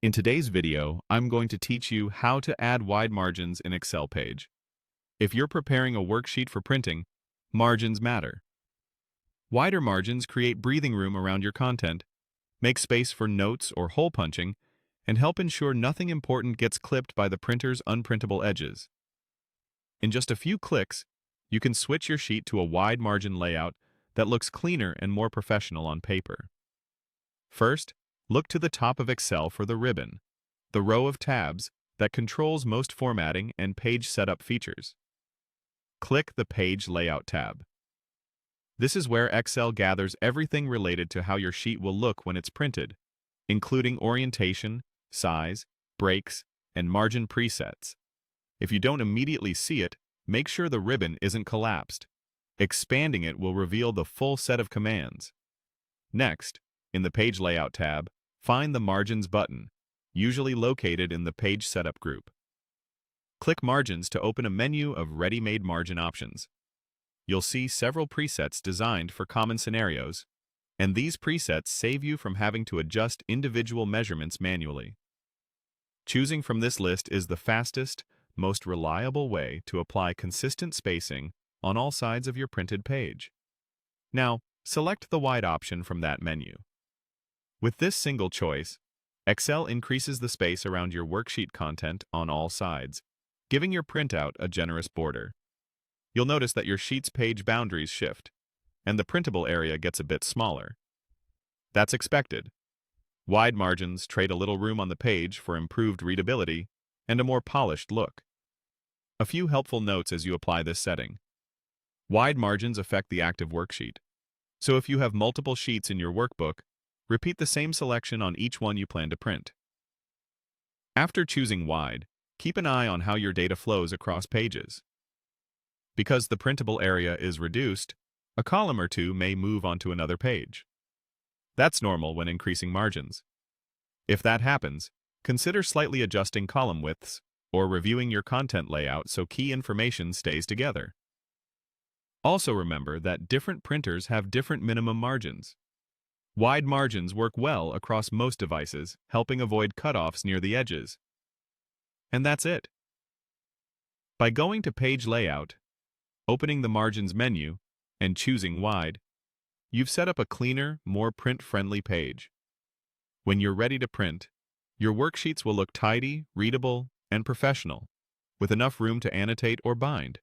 In today's video, I'm going to teach you how to add wide margins in Excel page. If you're preparing a worksheet for printing, margins matter. Wider margins create breathing room around your content, make space for notes or hole punching, and help ensure nothing important gets clipped by the printer's unprintable edges. In just a few clicks, you can switch your sheet to a wide margin layout that looks cleaner and more professional on paper. First, look to the top of Excel for the ribbon, the row of tabs that controls most formatting and page setup features. Click the Page Layout tab. This is where Excel gathers everything related to how your sheet will look when it's printed, including orientation, size, breaks, and margin presets. If you don't immediately see it, make sure the ribbon isn't collapsed. Expanding it will reveal the full set of commands. Next, in the Page Layout tab, find the Margins button, usually located in the Page Setup group. Click Margins to open a menu of ready-made margin options. You'll see several presets designed for common scenarios, and these presets save you from having to adjust individual measurements manually. Choosing from this list is the fastest, most reliable way to apply consistent spacing on all sides of your printed page. Now, select the wide option from that menu. With this single choice, Excel increases the space around your worksheet content on all sides, giving your printout a generous border. You'll notice that your sheet's page boundaries shift, and the printable area gets a bit smaller. That's expected. Wide margins trade a little room on the page for improved readability and a more polished look. A few helpful notes as you apply this setting. Wide margins affect the active worksheet, so if you have multiple sheets in your workbook, repeat the same selection on each one you plan to print. After choosing wide, keep an eye on how your data flows across pages. Because the printable area is reduced, a column or two may move onto another page. That's normal when increasing margins. If that happens, consider slightly adjusting column widths or reviewing your content layout so key information stays together. Also remember that different printers have different minimum margins. Wide margins work well across most devices, helping avoid cutoffs near the edges. And that's it. By going to Page Layout, opening the Margins menu, and choosing Wide, you've set up a cleaner, more print-friendly page. When you're ready to print, your worksheets will look tidy, readable, and professional, with enough room to annotate or bind.